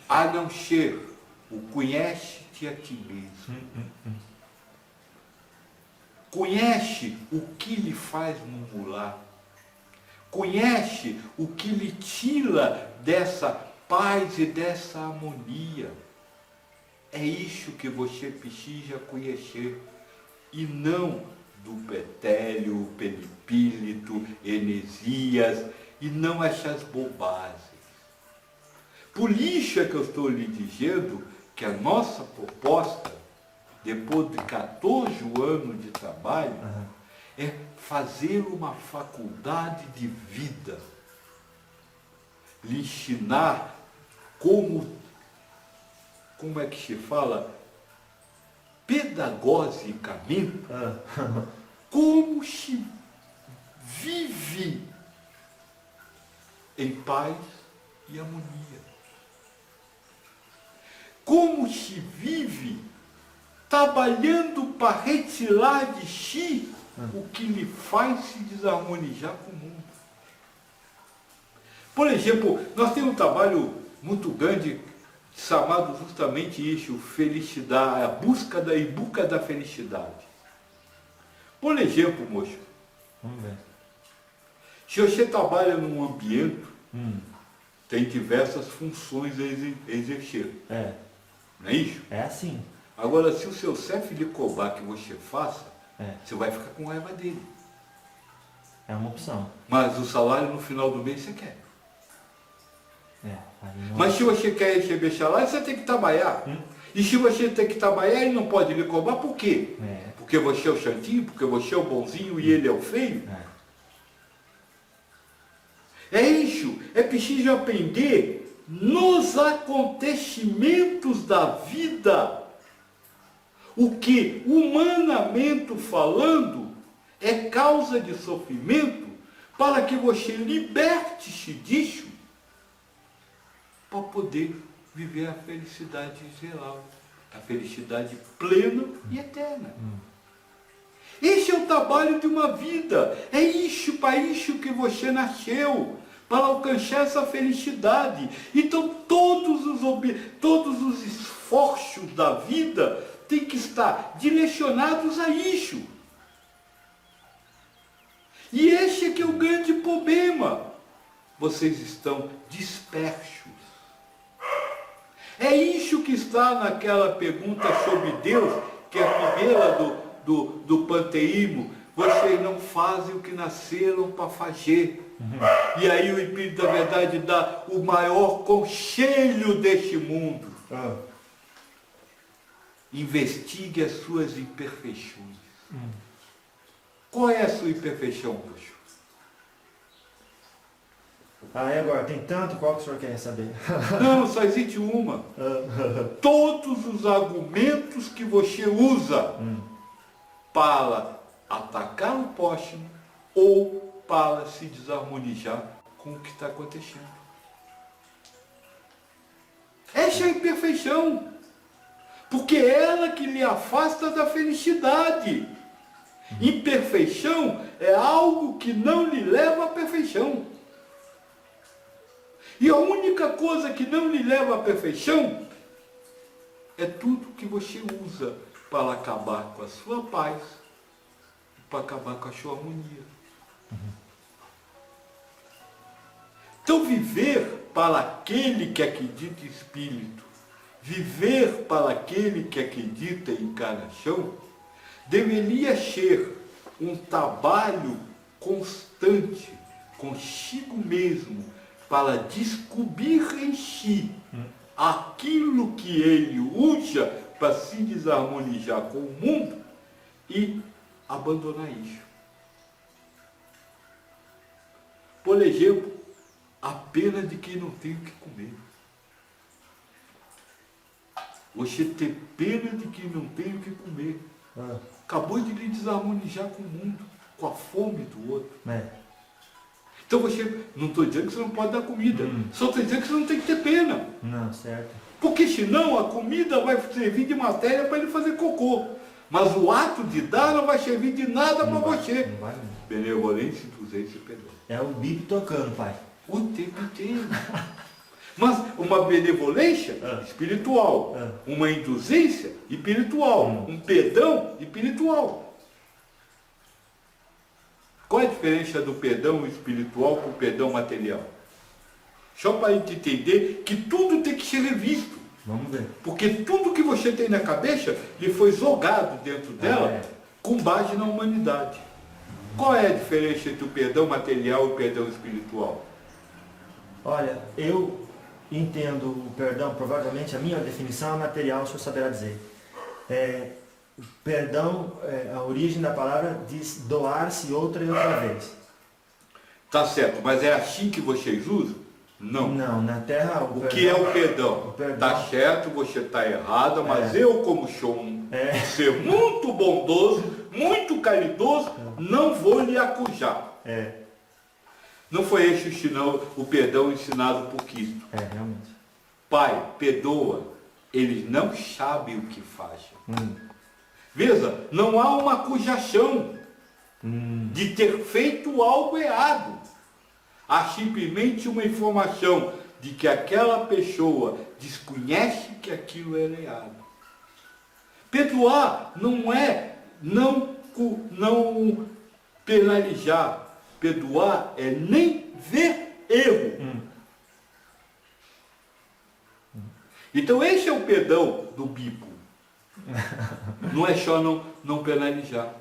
A não ser o conhece-te a ti mesmo. Conhece o que lhe faz murmurar. Conhece o que lhe tira dessa paz e dessa harmonia. É isso que você precisa conhecer. E não do Petélio, Penipílito, Enesias, e não essas bobagens. Por isso é que eu estou lhe dizendo que a nossa proposta, depois de 14 anos de trabalho, é fazer uma faculdade de vida, lhe ensinar como é que se fala, pedagogicamente, como se vive em paz e harmonia. Como se vive trabalhando para retirar de si o que lhe faz se desarmonizar com o mundo. Por exemplo, nós temos um trabalho muito grande chamado justamente isso, felicidade, a busca da felicidade. Por exemplo, moço, Vamos ver. se você trabalha num ambiente, tem diversas funções a exercer. Não é isso? É assim. Agora, se o seu chefe lhe cobrar que você faça, você vai ficar com raiva dele. É uma opção. Mas o salário no final do mês você quer. Aí não... Mas se você quer receber salário, você tem que trabalhar. E se você tem que trabalhar, ele não pode lhe cobrar, por quê? Porque você é o santinho, porque você é o bonzinho e ele é o feio? É isso, é preciso aprender nos acontecimentos da vida. O que, humanamente falando, é causa de sofrimento, para que você liberte-se disso, para poder viver a felicidade geral, a felicidade plena e eterna. Esse é o trabalho de uma vida, é isso, para isso que você nasceu, para alcançar essa felicidade. Então todos os esforços da vida têm que estar direcionados a isso. E esse é que é o grande problema. Vocês estão dispersos. É isso que está naquela pergunta sobre Deus, que é a primeira do panteísmo. Vocês não fazem o que nasceram para fazer. E aí o Espírito da Verdade dá o maior conselho deste mundo. Investigue as suas imperfeições. Qual é a sua imperfeição, Buxo? E agora, tem tanto, qual que o senhor quer saber? Não, só existe uma. Todos os argumentos que você usa para atacar o próximo ou para se desarmonizar com o que está acontecendo. Essa é a imperfeição. Porque é ela que lhe afasta da felicidade. Imperfeição é algo que não lhe leva à perfeição. E a única coisa que não lhe leva à perfeição é tudo que você usa para acabar com a sua paz, para acabar com a sua harmonia. Então viver para aquele que acredita em espírito, viver para aquele que acredita em encarnação, deveria ser um trabalho constante consigo mesmo, para descobrir em si aquilo que ele usa para se desarmonizar com o mundo e abandonar isso. Por exemplo, a pena de quem não tem o que comer. Você ter pena de quem não tem o que comer. Acabou de lhe desarmonizar com o mundo, com a fome do outro. Então você, não estou dizendo que você não pode dar comida, só estou dizendo que você não tem que ter pena. Não, certo. Porque senão a comida vai servir de matéria para ele fazer cocô. Mas o ato de dar não vai servir de nada para você. Não vai mesmo. Benevolência, indulgência e perdão. É o bico tocando, pai. O tempo inteiro. Mas uma benevolência espiritual, uma indulgência espiritual, um perdão espiritual. Qual é a diferença do perdão espiritual com o perdão material? Só para a gente entender que tudo tem que ser revisto. Vamos ver. Porque tudo que você tem na cabeça lhe foi jogado dentro dela com base na humanidade. Qual é a diferença entre o perdão material e o perdão espiritual? Olha, eu entendo o perdão, provavelmente a minha definição é material, o senhor saberá dizer. perdão, a origem da palavra diz doar-se outra e outra vez. Tá certo, mas é assim que vocês usam? Não. Não, na terra O que é o perdão? Tá certo, você tá errado, mas eu, como sou um ser muito bondoso, muito caridoso, não vou lhe acujar. Não foi esse o perdão ensinado por Cristo. Realmente. Pai, perdoa, eles não sabem o que fazem. Veja, não há uma acusação de ter feito algo errado. Há simplesmente uma informação de que aquela pessoa desconhece que aquilo é errado. Perdoar não é não penalizar. Perdoar é nem ver erro. Então esse é o perdão do Bíblia. Não é só não penalizar.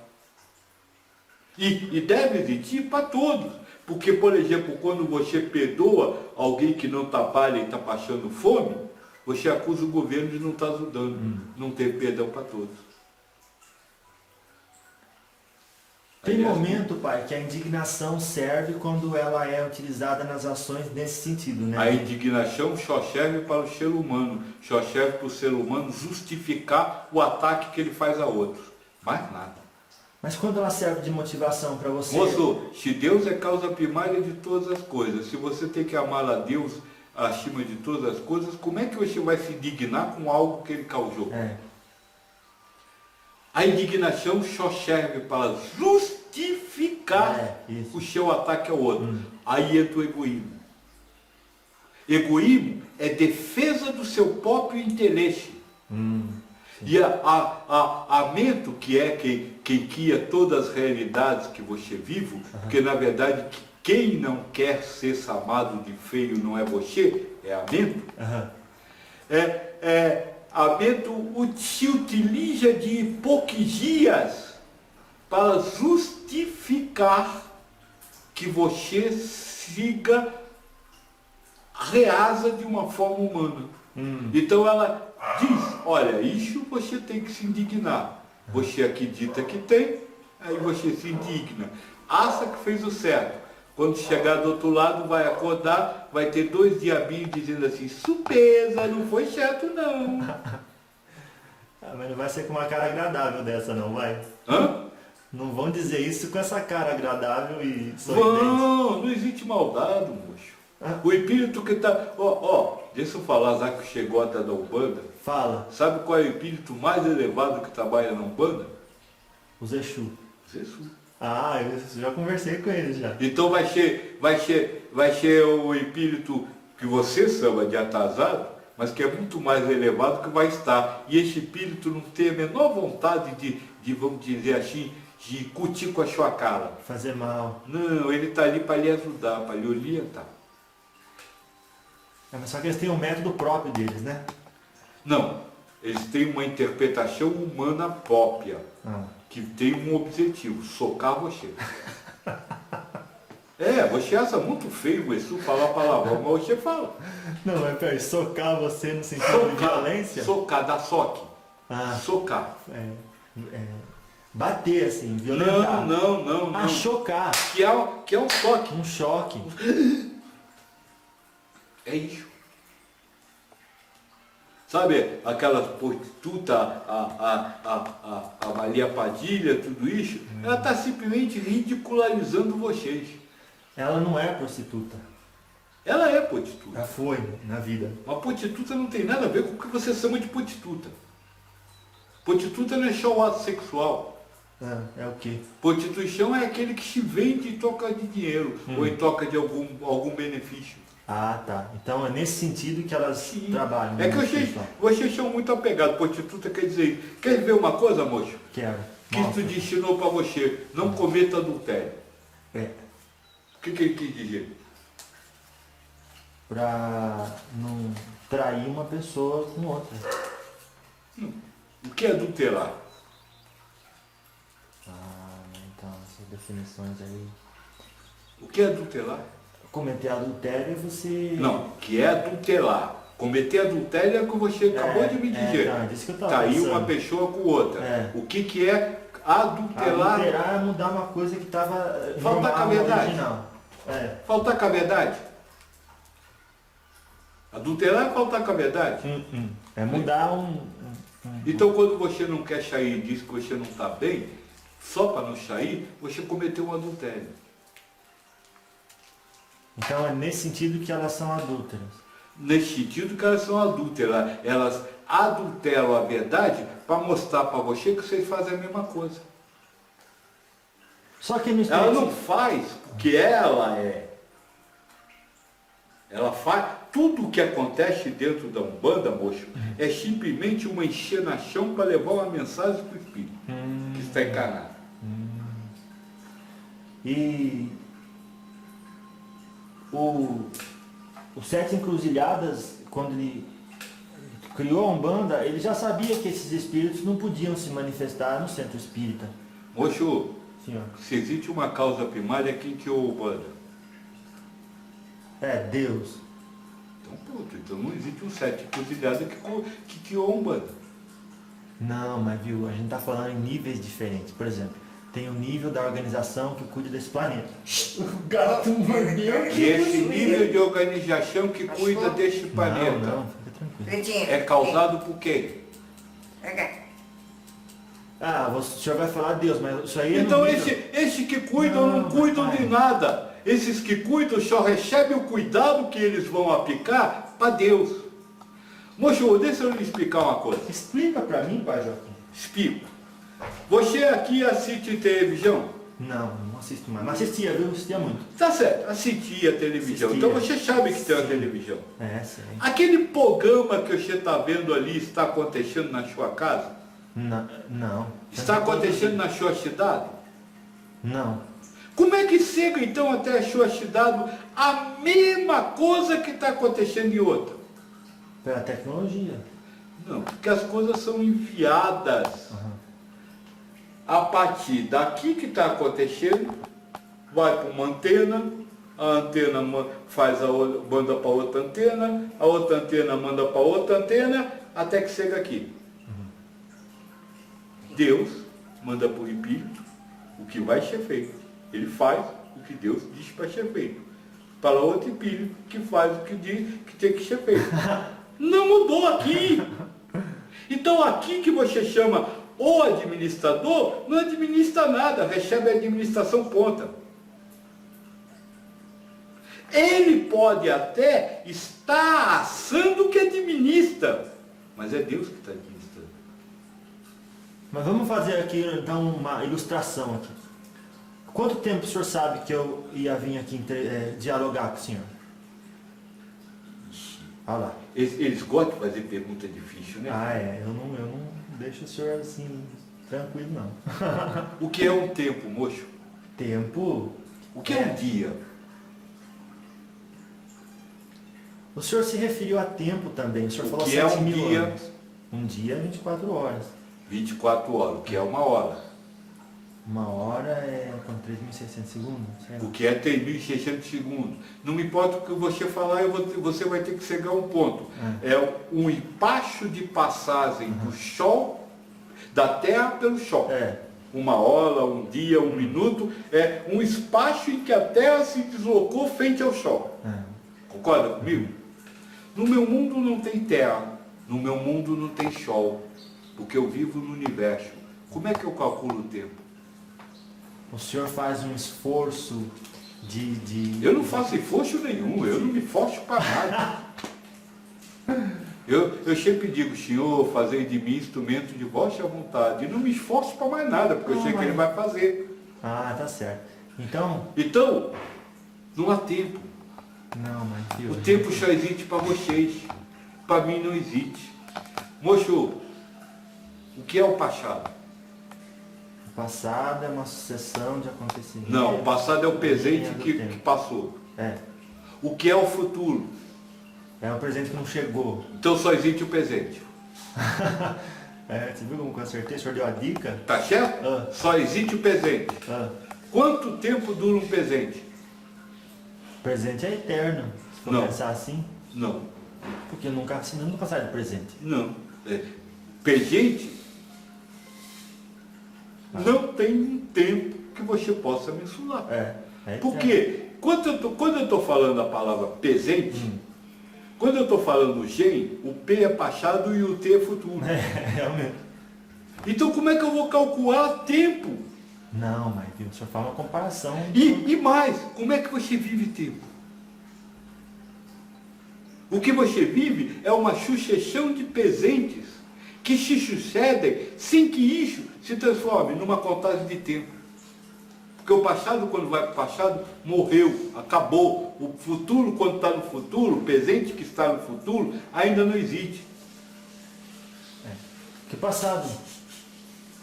E deve existir para todos. Porque, por exemplo, quando você perdoa alguém que não trabalha e está passando fome, você acusa o governo de não estar ajudando. Não ter perdão para todos. Tem momento, pai, que a indignação serve quando ela é utilizada nas ações nesse sentido, né? A indignação só serve para o ser humano. Só serve para o ser humano justificar o ataque que ele faz a outros. Mais nada. Mas quando ela serve de motivação para você... Moço, se Deus é causa primária de todas as coisas, se você tem que amar a Deus acima de todas as coisas, como é que você vai se indignar com algo que ele causou? A indignação só serve para justificar o seu ataque ao outro. Aí entra o egoísmo. Egoísmo é defesa do seu próprio interesse. E a mente, que é quem cria todas as realidades que você vive, porque na verdade quem não quer ser chamado de feio não é você, é a mente. A mente se utiliza de hipocrisias para justificar que você siga reasa de uma forma humana. Então ela diz, olha, isso você tem que se indignar. Você acredita que tem, aí você se indigna. Acha que fez o certo. Quando chegar do outro lado, vai acordar, vai ter 2 diabinhos dizendo assim, surpresa, não foi certo não. Mas não vai ser com uma cara agradável dessa não, vai? Não vão dizer isso com essa cara agradável e sorridente. Não existe maldade, moço. O espírito que está... deixa eu falar, já que chegou até da Umbanda. Fala. Sabe qual é o espírito mais elevado que trabalha na Umbanda? Os Exu. Os Exu. Eu já conversei com eles já. Então vai ser o espírito que você chama de atrasado, mas que é muito mais elevado que vai estar. E esse espírito não tem a menor vontade de vamos dizer assim, de curtir com a sua cara. Fazer mal. Não, ele está ali para lhe ajudar, para lhe orientar. Mas só que eles têm um método próprio deles, né? Não, eles têm uma interpretação humana própria, que tem um objetivo, socar você. Você acha muito feio isso, falar palavrão, mas você fala. Não, mas peraí, socar você no sentido de violência? Socar, dar soque. Socar. Bater assim, violentar. Não. Chocar. Que é um choque. Um choque. É isso. Sabe aquela prostituta, a Maria Padilha, tudo isso? Ela está simplesmente ridicularizando vocês. Ela não é prostituta. Ela é prostituta. Já foi na vida. Mas prostituta não tem nada a ver com o que você chama de prostituta. Prostituta não é só o ato sexual. É o quê? Prostituição é aquele que se vende em troca de dinheiro ou em troca de algum benefício. Tá. Então é nesse sentido que elas trabalham. É que vocês são muito apegados. Prostituta quer dizer, quer ver uma coisa, moço? Quero. Cristo ensinou para você, não cometa adultério. O que ele quis dizer? Para não trair uma pessoa com outra. O que é adulterar? Então essas definições aí. O que é adulterar? Cometer adultério é você... Não, que é adulterar. Cometer adultério é o que você acabou de me dizer. Tá, disso que eu tava Trair pensando. uma pessoa com outra. É. O que é adulterar? Adulterar é mudar uma coisa que estava Falta com a verdade. original. É. Faltar com a verdade? Adulterar é faltar com a verdade. É mudar Então quando você não quer sair e diz que você não está bem, só para não sair, você cometeu um adultério. Então é nesse sentido que elas são adúlteras. Nesse sentido que elas são adúlteras. Elas adulteram a verdade para mostrar para você que vocês fazem a mesma coisa. Só que no Ela não espiritismo, faz o que ela é. Ela faz. Tudo o que acontece dentro da Umbanda, moço, é simplesmente uma encenação para levar uma mensagem para o espírito que está encarnado. E o Sete Encruzilhadas, quando ele criou a Umbanda, ele já sabia que esses espíritos não podiam se manifestar no centro espírita. Moço, Senhor. se existe uma causa primária, quem criou a Umbanda? É, Deus. Então, pronto, então não existe um sete encruzilhadas que criou a Umbanda. Não, mas viu, a gente está falando em níveis diferentes. Por exemplo, tem o nível da organização que cuida desse planeta. O gato mordeu. E esse nível de organização que cuida deste planeta Não, fica tranquilo. Pretinho. é causado por quem? Pega. Ah, o senhor vai falar Deus, mas isso aí é Então no nível... esse que cuidam não Não, cuidam pai. de nada. Esses que cuidam só recebem o cuidado que eles vão aplicar para Deus. Moço, deixa eu lhe explicar uma coisa. Explica pra mim, pai Joaquim. Explico. Você aqui assiste televisão? Não assisto mais. Mas assistia, viu? Assistia muito. Tá certo, assistia televisão. Assistia. Então você sabe que tem uma Sim. televisão. É, sim. Aquele programa que você está vendo ali está acontecendo na sua casa? Não. Está acontecendo na sua cidade? Não. Como é que chega então até a sua cidade a mesma coisa que está acontecendo em outra? Pela tecnologia. Não, porque as coisas são enviadas a partir daqui que está acontecendo, vai para uma antena, a antena manda para outra antena, a outra antena manda para outra antena, até que chega aqui. Deus manda para o espírito o que vai ser feito. Ele faz o que Deus diz para ser feito. Para outro espírito que faz o que diz que tem que ser feito. Não mudou aqui. Então aqui que você chama o administrador, não administra nada, recebe a administração ponta. Ele pode até estar assando o que administra, mas é Deus que está administrando. Mas vamos fazer aqui então uma ilustração aqui. Quanto tempo o senhor sabe que eu ia vir aqui dialogar com o senhor? Olha lá. Eles gostam de fazer pergunta difícil, né? Ah, é. Eu não deixo o senhor assim, tranquilo, não. O que é um tempo, moço? Tempo? O que é um dia? O senhor se referiu a tempo também. O senhor O falou que é 7 um mil dia? anos. Um dia é 24 horas. 24 horas, o que é uma hora? Uma hora é com 3.600 segundos? Sei lá. O que é 3.600 segundos? Não me importa o que você falar, você vai ter que chegar a um ponto. É um espaço de passagem do Sol, da Terra pelo Sol. É. Uma hora, um dia, um minuto, é um espaço em que a Terra se deslocou frente ao Sol. Concorda comigo? No meu mundo não tem Terra, no meu mundo não tem Sol, porque eu vivo no universo. Como é que eu calculo o tempo? O senhor faz um esforço de... Eu não faço esforço nenhum, eu não me esforço para nada. Eu sempre digo, Senhor, fazei de mim instrumento de vossa vontade. E não me esforço para mais nada, porque eu sei que Ele vai fazer. Ah, tá certo. Então... Então, não há tempo. Não, mas... viu, O tempo só existe para vocês. Para mim não existe. Moço, o que é o passado? O passado é uma sucessão de acontecimentos. Não, o passado é o presente Linha do que tempo. passou. É. O que é o futuro? É um presente que não chegou. Então só existe o presente. É, você viu como que eu acertei? O senhor deu a dica? Tá certo? Ah. Só existe o presente. Quanto tempo dura um presente? O presente é eterno. Se for Não. pensar assim. Não. Porque nunca sai do presente. Não. Presente não tem um tempo que você possa mensurar. Porque quando eu estou falando a palavra presente, quando eu estou falando gen, o P é passado e o T é futuro. Realmente. Então como é que eu vou calcular tempo? Não, mas o senhor fala uma comparação. E mais, como é que você vive tempo? O que você vive é uma sucessão de presentes que se sucedem sem que isso se transforme numa contagem de tempo. Porque o passado, quando vai para o passado, morreu, acabou. O futuro, quando está no futuro, o presente que está no futuro, ainda não existe. Que passado?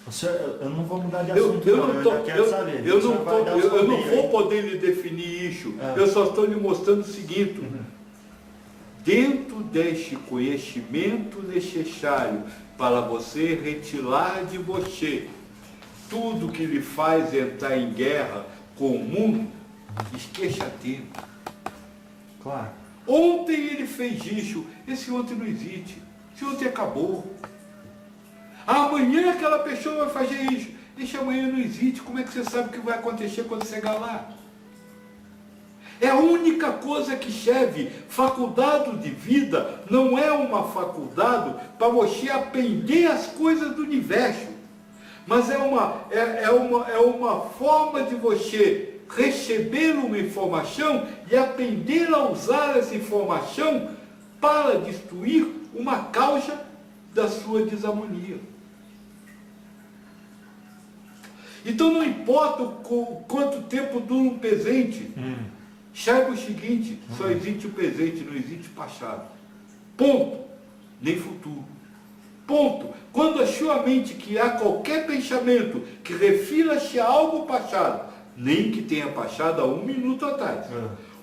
O senhor, eu não vou mudar de Eu assunto, eu já quero saber. Eu não vou poder lhe definir isso. Eu só estou lhe mostrando o seguinte. Dentro deste conhecimento necessário para você retirar de você tudo que lhe faz entrar em guerra com o mundo, esqueça tempo. Claro. Ontem ele fez isso, esse ontem não existe. Esse ontem acabou. Amanhã aquela pessoa vai fazer isso. Esse amanhã não existe. Como é que você sabe o que vai acontecer quando chegar lá? É a única coisa que serve. Faculdade de vida não é uma faculdade para você aprender as coisas do universo. Mas é uma forma de você receber uma informação e aprender a usar essa informação para destruir uma causa da sua desarmonia. Então não importa quanto tempo dura um presente, saiba o seguinte, só existe o presente, não existe o passado. Ponto. Nem futuro. Ponto. Quando a sua mente criar qualquer pensamento que refira-se a algo passado, nem que tenha passado há 1 minuto atrás,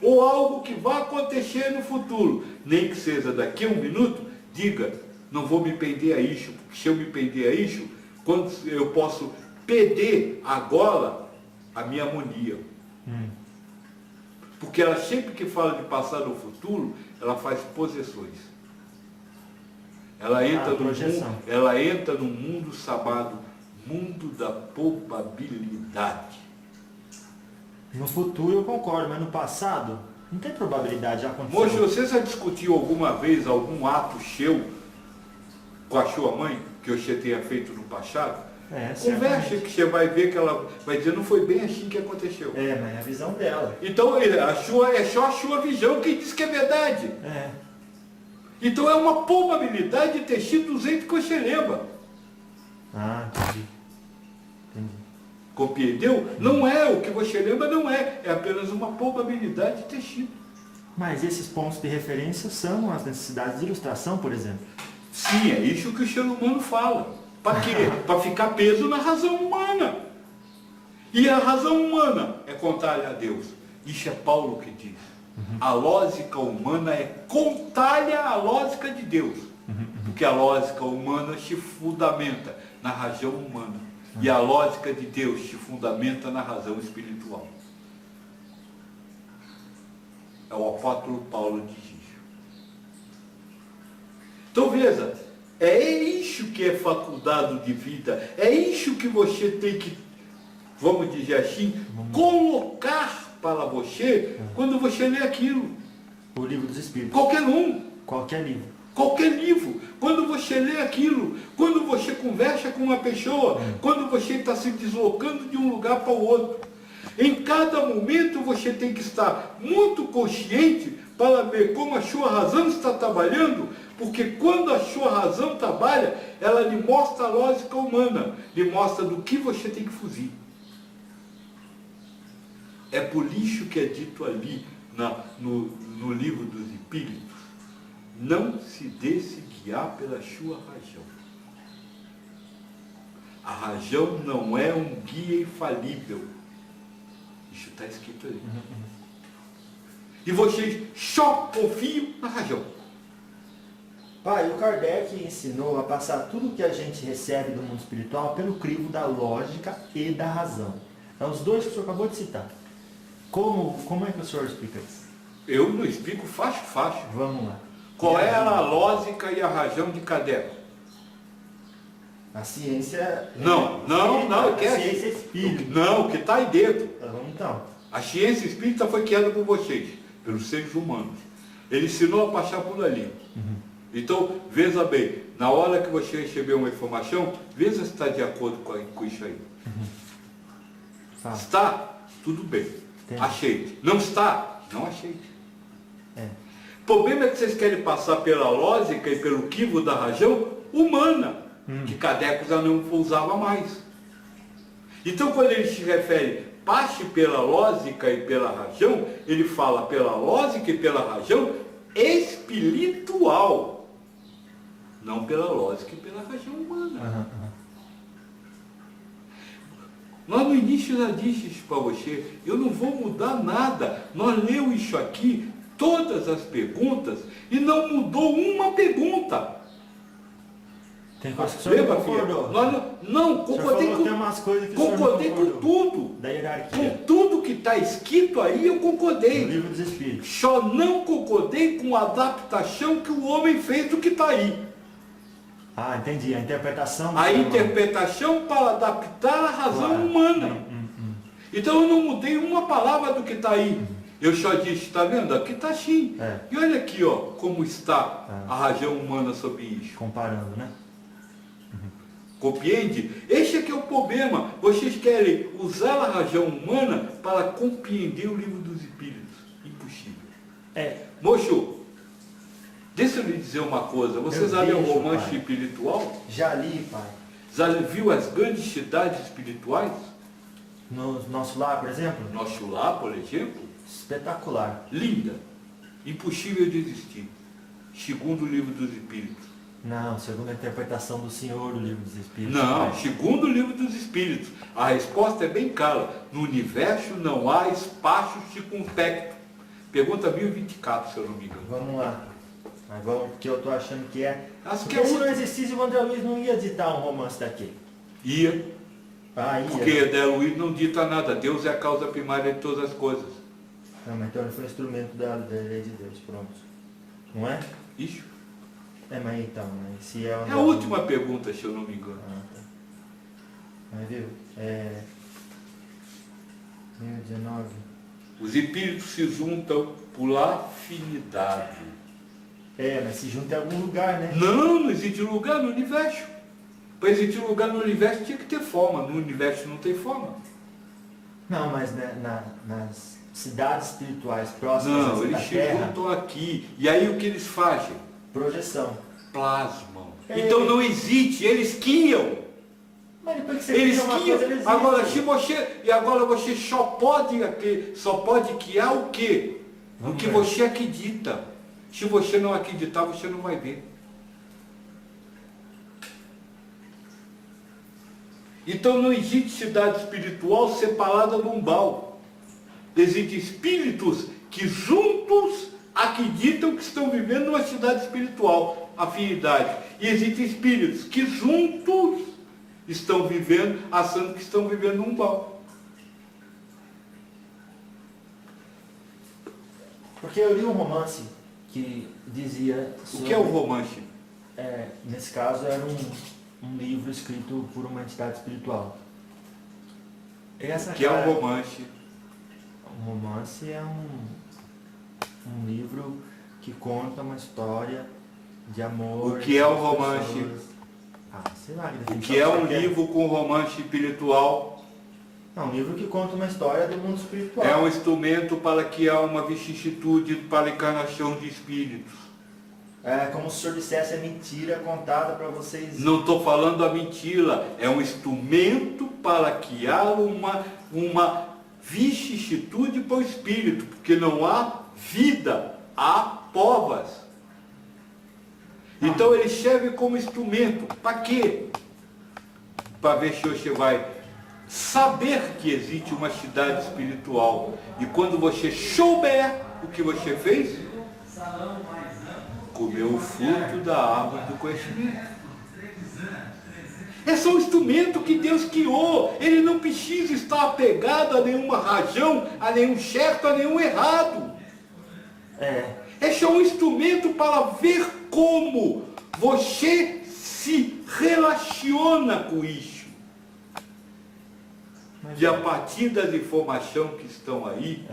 ou algo que vai acontecer no futuro, nem que seja daqui a 1 minuto, diga, não vou me prender a isso, porque se eu me prender a isso, quando eu posso perder agora a minha harmonia. Porque ela sempre que fala de passado ou futuro, ela faz possessões. Ela entra no mundo chamado mundo da probabilidade. No futuro eu concordo, mas no passado não tem probabilidade de acontecer. Moço, você já discutiu alguma vez algum ato seu com a sua mãe que você tenha feito no passado? Converse que você vai ver que ela vai dizer, não foi bem assim que aconteceu. Mas é a visão dela. Então é só a sua visão que diz que é verdade. Então é uma probabilidade de ter sido do jeito que você lembra. Entendi. Compreendeu? Não é o que você lembra, não é. É apenas uma probabilidade de ter sido. Mas esses pontos de referência são as necessidades de ilustração, por exemplo. Sim, é isso que o ser humano fala. Para quê? Para ficar preso na razão humana. E a razão humana é contrária a Deus. Isso é Paulo que diz. A lógica humana é contrária à lógica de Deus. Porque a lógica humana se fundamenta na razão humana. E a lógica de Deus se fundamenta na razão espiritual. É o apóstolo Paulo diz isso. Então veja, é isso que é faculdade de vida. É isso que você tem que, vamos dizer assim, colocar para você quando você lê aquilo. O livro dos Espíritos. Qualquer um. Qualquer livro. Qualquer livro. Quando você lê aquilo, quando você conversa com uma pessoa, quando você está se deslocando de um lugar para o outro. Em cada momento você tem que estar muito consciente para ver como a sua razão está trabalhando, porque quando a sua razão trabalha, ela lhe mostra a lógica humana, lhe mostra do que você tem que fugir. É por isso que é dito ali no livro dos Espíritos, não se deixe guiar pela sua razão. A razão não é um guia infalível. Isso está escrito ali. E vocês só confiam na razão. Pai, o Kardec ensinou a passar tudo que a gente recebe do mundo espiritual pelo crivo da lógica e da razão. Então, os dois que o senhor acabou de citar. Como é que o senhor explica isso? Eu não explico fácil. Vamos lá. Qual é a lógica e a razão de Kardec? A ciência... Não, que a é ciência espírita. Não, o que está aí dentro. Então, A ciência espírita foi criada por vocês, pelos seres humanos. Ele ensinou a passar por ali. Então, veja bem, na hora que você receber uma informação, veja se está de acordo com isso aí. fala. Está? Tudo bem. Entendi. Aceite. Não está? Não aceite. É. O problema é que vocês querem passar pela lógica e pelo crivo da razão humana, que Kardec já não usava mais. Então, quando ele se refere, passe pela lógica e pela razão, ele fala pela lógica e pela razão espiritual, não pela lógica e pela razão humana. Nós no início já disse isso para você, eu não vou mudar nada. Nós lemos isso aqui, todas as perguntas, e não mudou uma pergunta. Tem coisa que o senhor Lembra, não concordou. filha? Não, concordei Tem com, umas coisas que o senhor não concordei com concordou. tudo. Da Com hierarquia. tudo que está escrito aí, eu No concordei. livro dos Espíritos. Só não concordei com a adaptação que o homem fez do que está aí. Ah, entendi. A interpretação... do A ser humano. interpretação para adaptar a razão Claro. humana. Então eu não mudei uma palavra do que está aí. Eu só disse, está vendo? Aqui está assim. É. E olha aqui, ó, como está É. a razão humana sobre isso. Comparando, né? Compreende? Esse é que é o problema. Vocês querem usar a razão humana para compreender o livro dos Espíritos. Impossível. É. Moço, deixa eu lhe dizer uma coisa. Você Eu já leu o vejo, romance pai. espiritual? Já li, pai. Já viu as grandes cidades espirituais? No nosso lar, por exemplo? Nosso lar, por exemplo? Espetacular. Linda. Impossível de existir. Segundo o livro dos Espíritos. Não, segundo a interpretação do senhor do livro dos Espíritos. Não, pai. segundo o livro dos Espíritos. A resposta é bem clara. No universo não há espaço circunspecto. Pergunta 1024, se eu não me engano. Vamos lá. Mas vamos, porque eu estou achando que é... Acho que Porque é se útil. não existisse, o André Luiz não ia editar um romance daqui. Ia, Ah, ia. porque André Luiz não dita nada. Deus é a causa primária de todas as coisas. Não, mas então ele foi um instrumento da lei de Deus, pronto. Não é? Isso. É, mas então, mas se é... É a última pergunta, se eu não me engano. Ah, tá. Mas viu? 1019. Os espíritos se juntam por afinidade. É, mas se junta em algum lugar, né? Não existe lugar no universo. Para existir lugar no universo tinha que ter forma. No universo não tem forma. Não, mas né, nas cidades espirituais próximas Não, da eles se Terra, juntam aqui. E aí o que eles fazem? projeção. Plasmam. É. Então não existe, eles criam. Mas depois que você Eles cria uma criam. coisa, eles Agora, existem. se você. E agora você só pode criar o quê? O Vamos que ver. você acredita. Se você não acreditar, você não vai ver. Então não existe cidade espiritual separada do umbral. Existem espíritos que juntos acreditam que estão vivendo numa cidade espiritual, afinidade. E existem espíritos que juntos estão vivendo, achando que estão vivendo num umbral. Porque eu li um romance que dizia O sobre... que é o romance? Nesse caso era um livro escrito por uma entidade espiritual. Essa O que é cara- um romance? Um romance é um livro que conta uma história de amor. O que é um das romance? pessoas. Ah, sei lá. O que é um livro com romance espiritual? É um livro que conta uma história do mundo espiritual. É um instrumento para criar uma vicissitude para a encarnação de espíritos. É como se o senhor dissesse a mentira contada para vocês. Não estou falando a mentira, é um instrumento para criar uma vicissitude para o espírito, porque não há vida, há povas. Então ele serve como instrumento. Para quê? Para ver se você vai saber que existe uma cidade espiritual. E quando você souber o que você fez, comeu o fruto da árvore do conhecimento. É só um instrumento que Deus criou. Ele não precisa estar apegado a nenhuma razão, a nenhum certo, a nenhum errado. Este é um instrumento para ver como você se relaciona com isso. E a partir das informações que estão aí,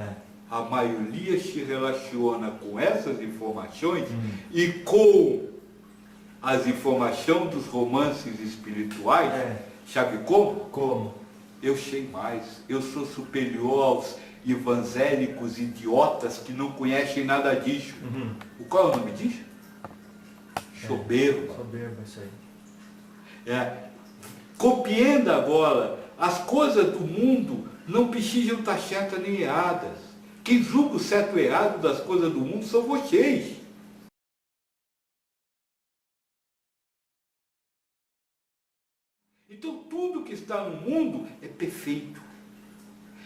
a maioria se relaciona com essas informações e com as informações dos romances espirituais. Sabe como? Como? Eu sei mais, eu sou superior aos evangélicos idiotas que não conhecem nada disso. Qual é o nome disso? Soberba. Soberba, isso aí. Compreenda agora, as coisas do mundo não precisam estar certas nem erradas. Quem julga o certo e errado das coisas do mundo são vocês. Então tudo que está no mundo é perfeito.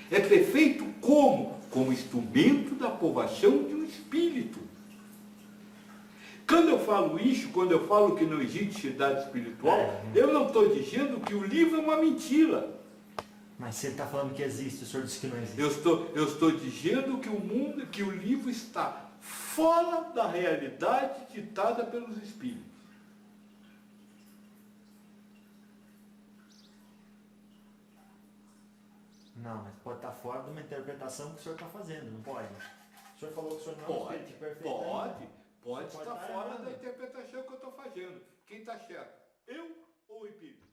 É perfeito como? Como instrumento da aprovação de um espírito. Quando eu falo isso, quando eu falo que não existe cidade espiritual, eu não estou dizendo que o livro é uma mentira. Mas você está falando que existe, o senhor disse que não existe. Eu estou dizendo que o mundo, que o livro está fora da realidade ditada pelos espíritos. Não, mas pode estar fora de uma interpretação que o senhor está fazendo, não pode? O senhor falou que o senhor não é um espírito perfeito. Pode estar fora da interpretação que eu estou fazendo. Quem está certo? Eu ou o espírito?